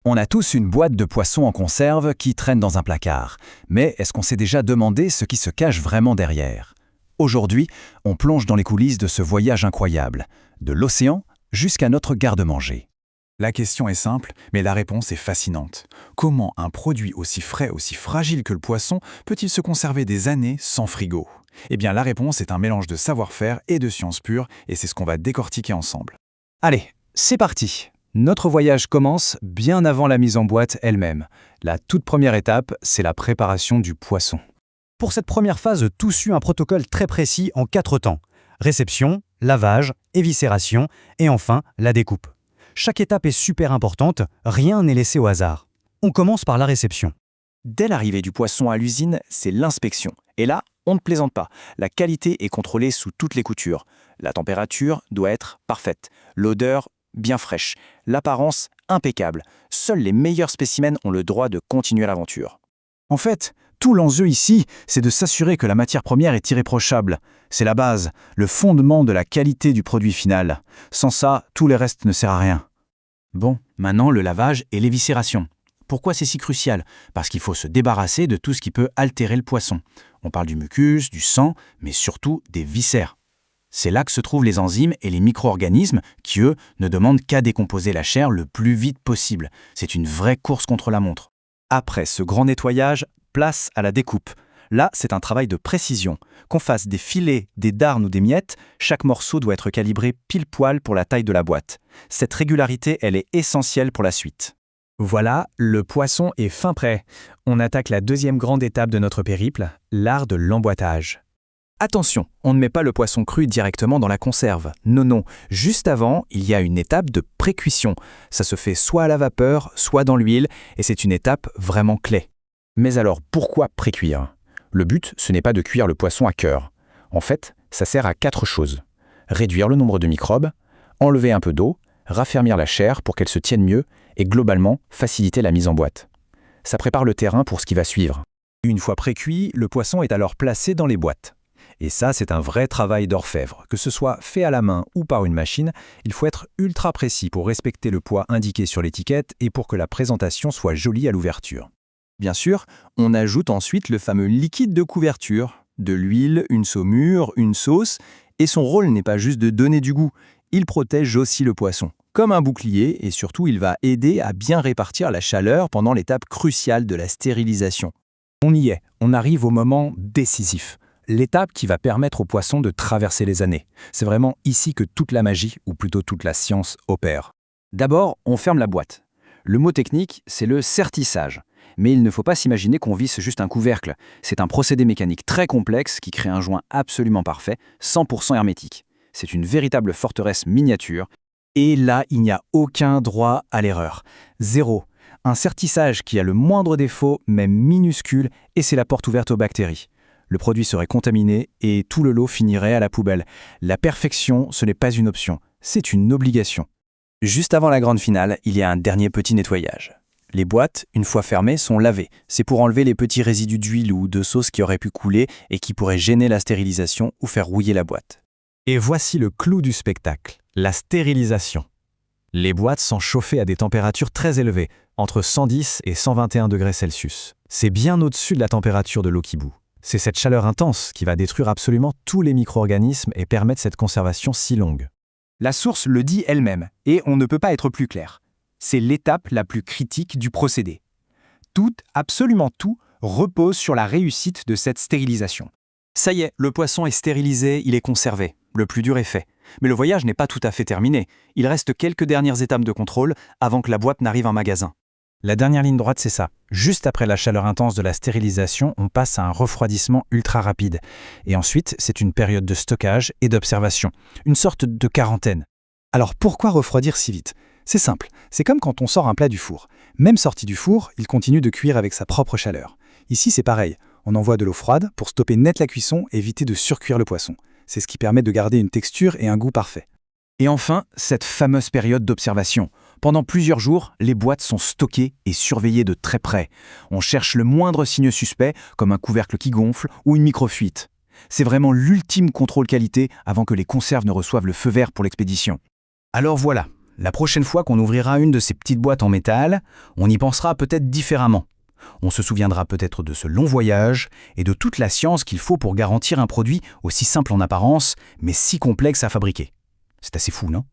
On a tous une boîte de poissons en conserve qui traîne dans un placard. Mais est-ce qu'on s'est déjà demandé ce qui se cache vraiment derrière? Aujourd'hui, on plonge dans les coulisses de ce voyage incroyable, de l'océan jusqu'à notre garde-manger. La question est simple, mais la réponse est fascinante. Comment un produit aussi frais, aussi fragile que le poisson peut-il se conserver des années sans frigo? Eh bien, la réponse est un mélange de savoir-faire et de science pure, et c'est ce qu'on va décortiquer ensemble. Allez, c'est parti! Notre voyage commence bien avant la mise en boîte elle-même. La toute première étape, c'est la préparation du poisson. Pour cette première phase, tout suit un protocole très précis en 4 temps. Réception, lavage, éviscération et enfin la découpe. Chaque étape est super importante, rien n'est laissé au hasard. On commence par la réception. Dès l'arrivée du poisson à l'usine, c'est l'inspection. Et là, on ne plaisante pas. La qualité est contrôlée sous toutes les coutures. La température doit être parfaite. L'odeur, bien fraîche. L'apparence, impeccable. Seuls les meilleurs spécimens ont le droit de continuer l'aventure. En fait, tout l'enjeu ici, c'est de s'assurer que la matière première est irréprochable. C'est la base, le fondement de la qualité du produit final. Sans ça, tout le reste ne sert à rien. Bon, maintenant le lavage et l'éviscération. Pourquoi c'est si crucial? Parce qu'il faut se débarrasser de tout ce qui peut altérer le poisson. On parle du mucus, du sang, mais surtout des viscères. C'est là que se trouvent les enzymes et les micro-organismes qui, eux, ne demandent qu'à décomposer la chair le plus vite possible. C'est une vraie course contre la montre. Après ce grand nettoyage, place à la découpe. Là, c'est un travail de précision. Qu'on fasse des filets, des darnes ou des miettes, chaque morceau doit être calibré pile poil pour la taille de la boîte. Cette régularité, elle est essentielle pour la suite. Voilà, le poisson est fin prêt. On attaque la deuxième grande étape de notre périple, l'art de l'emboîtage. Attention, on ne met pas le poisson cru directement dans la conserve. Non, non. Juste avant, il y a une étape de pré-cuisson. Ça se fait soit à la vapeur, soit dans l'huile, et c'est une étape vraiment clé. Mais alors, pourquoi pré-cuire? Le but, ce n'est pas de cuire le poisson à cœur. En fait, ça sert à 4 choses. Réduire le nombre de microbes, enlever un peu d'eau, raffermir la chair pour qu'elle se tienne mieux, et globalement, faciliter la mise en boîte. Ça prépare le terrain pour ce qui va suivre. Une fois pré-cuit, le poisson est alors placé dans les boîtes. Et ça, c'est un vrai travail d'orfèvre. Que ce soit fait à la main ou par une machine, il faut être ultra précis pour respecter le poids indiqué sur l'étiquette et pour que la présentation soit jolie à l'ouverture. Bien sûr, on ajoute ensuite le fameux liquide de couverture, de l'huile, une saumure, une sauce, et son rôle n'est pas juste de donner du goût, il protège aussi le poisson, comme un bouclier, et surtout il va aider à bien répartir la chaleur pendant l'étape cruciale de la stérilisation. On y est, on arrive au moment décisif. L'étape qui va permettre au poisson de traverser les années. C'est vraiment ici que toute la magie, ou plutôt toute la science, opère. D'abord, on ferme la boîte. Le mot technique, c'est le sertissage. Mais il ne faut pas s'imaginer qu'on visse juste un couvercle. C'est un procédé mécanique très complexe qui crée un joint absolument parfait, 100% hermétique. C'est une véritable forteresse miniature. Et là, il n'y a aucun droit à l'erreur. Zéro. Un sertissage qui a le moindre défaut, même minuscule, et c'est la porte ouverte aux bactéries. Le produit serait contaminé et tout le lot finirait à la poubelle. La perfection, ce n'est pas une option, c'est une obligation. Juste avant la grande finale, il y a un dernier petit nettoyage. Les boîtes, une fois fermées, sont lavées. C'est pour enlever les petits résidus d'huile ou de sauce qui auraient pu couler et qui pourraient gêner la stérilisation ou faire rouiller la boîte. Et voici le clou du spectacle, la stérilisation. Les boîtes sont chauffées à des températures très élevées, entre 110 et 121 degrés Celsius. C'est bien au-dessus de la température de l'eau qui bout. C'est cette chaleur intense qui va détruire absolument tous les micro-organismes et permettre cette conservation si longue. La source le dit elle-même, et on ne peut pas être plus clair. C'est l'étape la plus critique du procédé. Tout, absolument tout, repose sur la réussite de cette stérilisation. Ça y est, le poisson est stérilisé, il est conservé. Le plus dur est fait. Mais le voyage n'est pas tout à fait terminé. Il reste quelques dernières étapes de contrôle avant que la boîte n'arrive en magasin. La dernière ligne droite, c'est ça. Juste après la chaleur intense de la stérilisation, on passe à un refroidissement ultra rapide. Et ensuite, c'est une période de stockage et d'observation. Une sorte de quarantaine. Alors pourquoi refroidir si vite? C'est simple. C'est comme quand on sort un plat du four. Même sorti du four, il continue de cuire avec sa propre chaleur. Ici, c'est pareil. On envoie de l'eau froide pour stopper net la cuisson et éviter de surcuire le poisson. C'est ce qui permet de garder une texture et un goût parfait. Et enfin, cette fameuse période d'observation. Pendant plusieurs jours, les boîtes sont stockées et surveillées de très près. On cherche le moindre signe suspect, comme un couvercle qui gonfle ou une microfuite. C'est vraiment l'ultime contrôle qualité avant que les conserves ne reçoivent le feu vert pour l'expédition. Alors voilà, La prochaine fois qu'on ouvrira une de ces petites boîtes en métal, on y pensera peut-être différemment. On se souviendra peut-être de ce long voyage et de toute la science qu'il faut pour garantir un produit aussi simple en apparence, mais si complexe à fabriquer. C'est assez fou, non ?